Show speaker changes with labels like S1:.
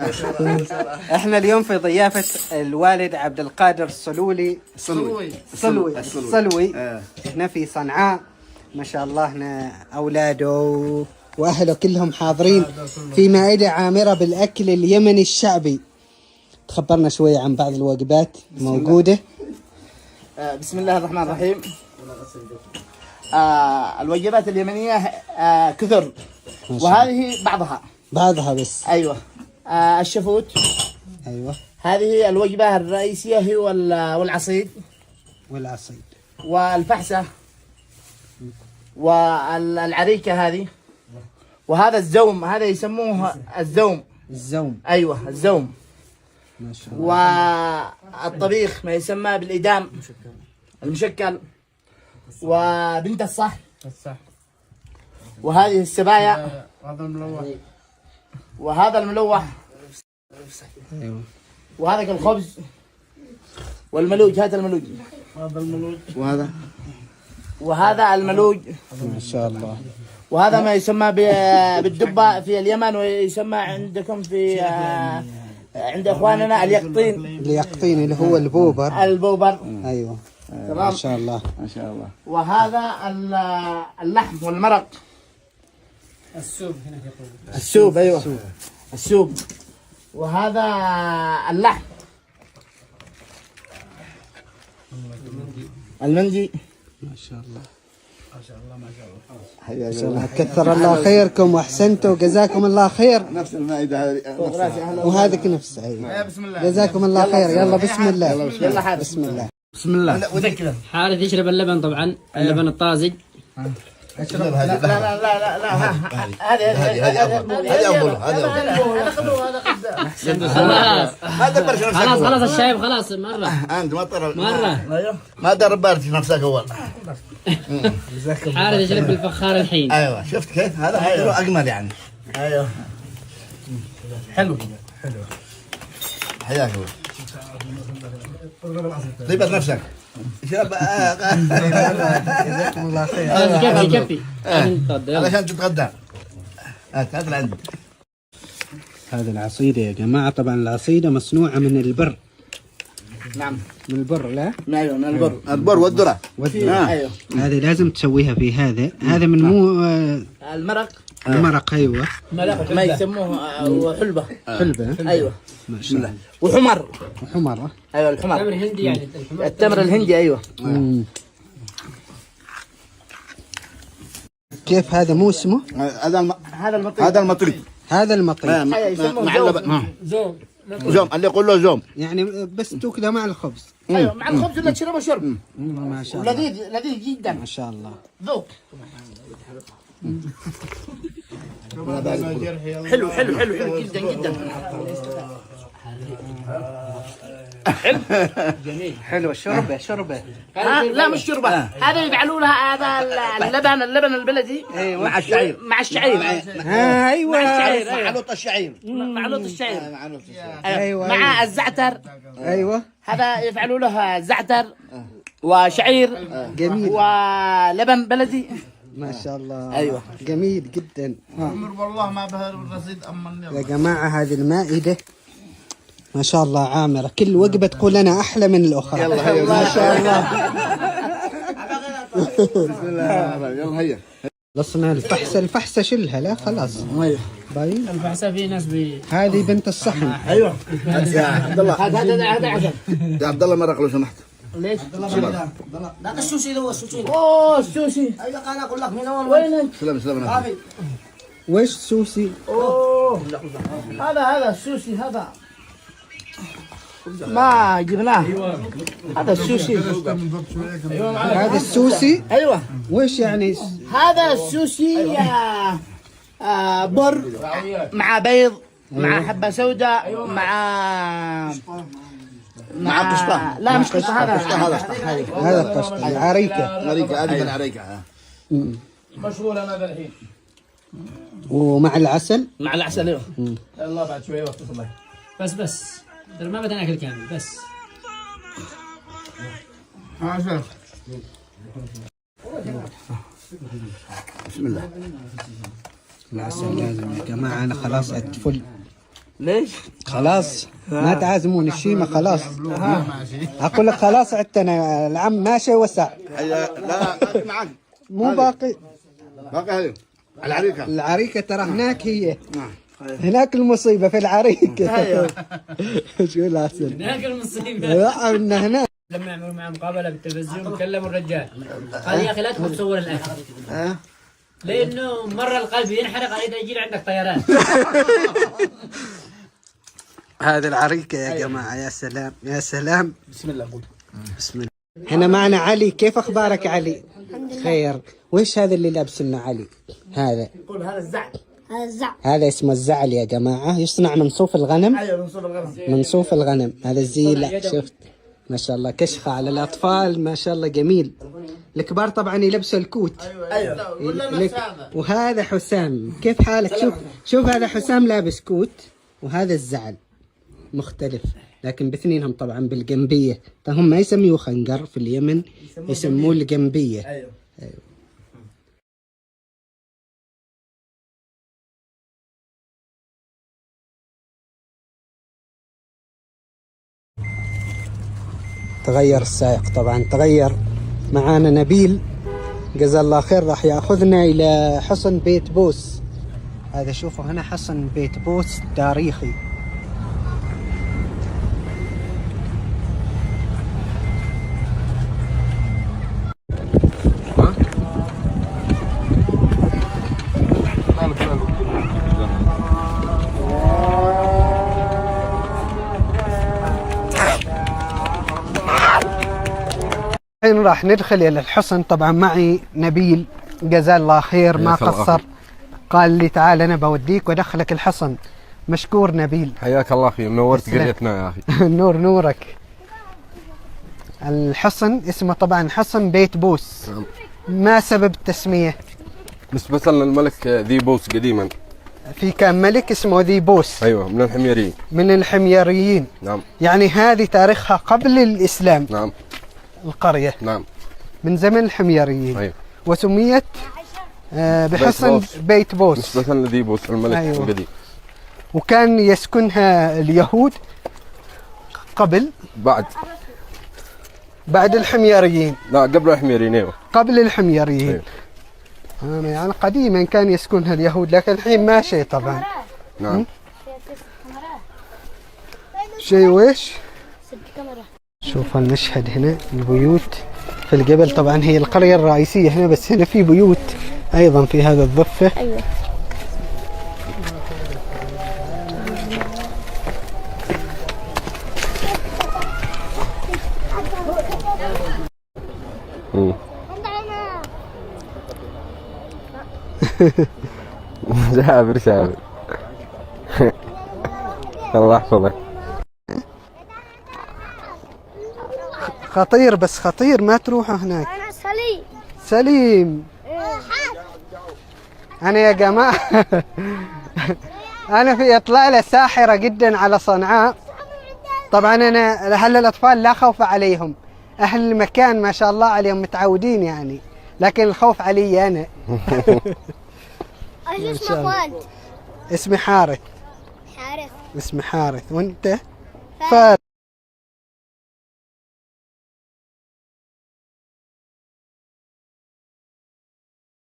S1: احنا اليوم في ضيافة الوالد عبد القادر الصلولي الصلوي. هنا في صنعاء ما شاء الله. هنا اولاده واهله كلهم حاضرين في مائدة عامرة بالاكل اليمني الشعبي. تخبرنا شوية عن بعض الوجبات موجودة.
S2: بسم الله الرحمن الرحيم. الوجبات اليمنية كثر، وهذه بعضها بس. ايوه. الشفوت.
S1: ايوه.
S2: هذه الوجبة الرئيسية هي والعصيد والفحسة والعريكة هذه. وهذا الزوم، هذا يسموه الزوم. ايوه الزوم.
S1: ما شاء الله.
S2: والطبيخ ما يسمى بالإدام المشكل، وبنت الصح، وهذه السبايا، وهذا الملوح،
S1: ايوه.
S2: وهذا الخبز والملوج. هذا الملوج، وهذا الملوج.
S1: ما شاء الله.
S2: وهذا ما يسمى بالدبة في اليمن، ويسمى عندكم في عند اخواننا اليقطين
S1: اللي هو البوبر. ايوه.
S2: تمام.
S1: ما شاء الله.
S2: وهذا اللحم والمرق. السوب. ايوه السوب. وهذا اللحم المندي.
S1: ما شاء الله. ما شاء الله. كثر الله خيركم واحسنتوا، جزاكم الله خير.
S3: نفس المائدة هذه
S1: وهذيك نفس. ايوه. جزاكم الله خير. يلا بسم الله.
S2: يلا
S1: بسم الله.
S3: بسم الله.
S2: وذكره
S4: حارث يشرب اللبن طبعا. اللبن الطازج.
S3: اشرب هذه.
S2: لا
S3: هذه افضل.
S4: خلاص الشايب خلاص مرة.
S3: انت
S4: مرة
S3: ما دربت نفسك اول.
S4: حارث يشرب بالفخار الحين.
S3: ايوه شفت كيف هذا اجمل يعني.
S2: ايوه حلو.
S3: حياك الله. طيبت نفسك. شرب.
S1: جزاكم الله خير.
S4: يكفي
S3: علشان تتغدى. هات لعندي.
S1: هذا العصيدة يا جماعة. طبعا العصيدة مصنوعة من البر.
S2: نعم
S1: من البر. لا
S2: ايوه من
S3: البر والذرة.
S2: ايوه.
S1: هذه لازم تسويها في هذا من مو
S2: المرق.
S1: ايوه.
S2: ما يسموه حلبة. ايوه.
S1: ما شاء الله.
S2: وحمر. ايوه الحمر.
S4: تمر هندي يعني.
S2: التمر الهندي. ايوه.
S1: كيف هذا مو اسمه؟
S3: هذا المطري.
S1: هذا المطيب.
S3: مع اللبن. زوم اللي يقول له زوم.
S1: يعني بس تاكله مع الخبز.
S2: ايوه مع الخبز ولا تشربه شرب.
S1: ما شاء الله.
S2: لذيذ جدا.
S1: ما شاء الله.
S2: ذوق. حلو جدا.
S1: حلو. شربة.
S2: لا مش شربة. هذا يفعلوا لها هذا اللبن البلدي.
S1: أيوة.
S3: مع الشعير.
S1: ايوه.
S3: معلوط الشعير.
S1: ايوه.
S2: مع الزعتر.
S1: ايوه.
S2: هذا يفعلوا له زعتر وشعير.
S1: جميل.
S2: ولبن بلدي.
S1: ما شاء الله.
S2: ايوه.
S1: جميل جدا.
S3: والله ما بهر الرصيد
S1: يا جماعة هذه المائدة ما شاء الله عامرة. كل وجبة تقول لنا أحلى من الأخرى. ما شاء الله.
S3: بسم الله. يلا هيا.
S1: خلصنا الفحسة شلها. لا خلاص. باين.
S4: الفحسة في ناس
S1: هذه بنت الصحن.
S2: ايوه.
S3: يا عبد الله.
S2: هذا عشان.
S3: يا عبد الله مرق لو سمحت.
S2: ليش؟
S5: لا السوشي هو السوشي.
S2: اوه السوشي.
S5: ايوه انا اقول لك من اول
S2: وين؟
S3: سلام.
S1: ويش سوسي؟
S2: اوه هذا السوشي. هذا ما جبناه. هذا السوشي.
S1: هذا السوسي.
S2: ايوه.
S1: ويش يعني؟
S2: هذا السوشي بر مع بيض مع حبة سوداء مع
S3: قشطة.
S2: لا مش قشطة. هذا
S1: قشطة. العريكة.
S3: هذه العريكة.
S2: مشغول انا الحين.
S1: ومع العسل.
S2: مع العسل. ايوه.
S5: يلا بعد شويه وقت الله.
S4: بس ترى ما بدنا ناكل كامل بس.
S3: بسم الله.
S1: العسل لازم يا جماعة. أنا خلاص أتفل.
S2: ليش؟
S1: خلاص ما تعازمون الشيمة خلاص. اقول لك خلاص عدتنا العم ماشي وسع.
S3: لا معك
S1: مو باقي.
S3: باقي هذه العريكة.
S1: العريكة ترى هناك هي. هناك المصيبة في العريكة. شو الأحسن؟
S4: هناك المصيبة.
S1: لا من هناك.
S4: لما يعملوا معه مقابلة بالتلفزيون كلموا الرجال قال يا أخي لا تبغى تصور الأكل لأنه مرة القلب ينحرق عليه يجي عندك طيران.
S1: هذه العريكة يا جماعة. يا سلام يا سلام. بسم الله قول. بسم الله. هنا معنا علي. كيف أخبارك علي؟ خير. وإيش هذا اللي لابس لنا علي؟ هذا
S5: يقول هذا الزعل.
S6: هذا الزعل.
S1: هذا اسمه الزعل يا جماعة. يصنع من صوف الغنم.
S5: ايوه من صوب الغنم.
S1: من صوف الغنم. هذا الزي. لا شفت ما شاء الله كشخة على الأطفال ما شاء الله جميل. الكبار طبعا يلبسوا الكوت.
S5: ايوه
S1: وهذا حسام. كيف حالك؟ شوف هذا حسام لابس كوت وهذا الزعل مختلف لكن باثنينهم طبعا بالجنبية. هم ما يسميوه خنقر في اليمن يسموه الجنبية.
S5: ايوه
S1: تغير السائق طبعا تغير. معانا نبيل جزاه الله خير راح ياخذنا الى حصن بيت بوس. هذا شوفوا هنا حصن بيت بوس تاريخي. الحين راح ندخل الى الحصن. طبعا معي نبيل جزاه الله خير ما قصر قال لي تعال انا بوديك وادخلك الحصن. مشكور نبيل.
S7: حياك الله اخي منورت قريتنا يا اخي.
S1: نورك. الحصن اسمه طبعا حصن بيت بوس. ما سبب التسمية؟
S7: نسبة للملك ذي بوس قديما.
S1: في كان ملك اسمه ذي بوس.
S7: ايوه من الحميريين.
S1: من الحميريين.
S7: نعم.
S1: يعني هذه تاريخها قبل الإسلام.
S7: نعم.
S1: القرية.
S7: نعم.
S1: من زمن الحميريين.
S7: أيوة.
S1: وسميت بحصن بيت بوس.
S7: نسبة لذي بوس الملك.
S1: أيوة.
S7: القديم.
S1: وكان يسكنها اليهود قبل بعد الحميريين.
S7: لا قبل الحميريين. ايوه
S1: قبل الحميريين.
S7: أيوة.
S1: يعني قديما كان يسكنها اليهود لكن الحين ما شيء طبعا.
S7: نعم.
S1: شيء ويش؟ شوف المشهد هنا البيوت في الجبل. طبعا هي القرية الرئيسية هنا بس هنا في بيوت أيضا في هذا الضفة.
S6: ايوه
S7: جابر الله يحفظك.
S1: خطير بس خطير ما تروح هناك.
S6: انا سليم.
S1: سليم. أنا يا جماعة أنا في إطلالة ساحرة جدا على صنعاء. طبعا أنا هلا الأطفال لا خوف عليهم. أهل المكان ما شاء الله عليهم متعودين يعني لكن الخوف علي أنا.
S6: ايش اسمك وانت؟
S1: اسمي حارث.
S6: حارث.
S1: اسمي حارث. وأنت؟ فارس.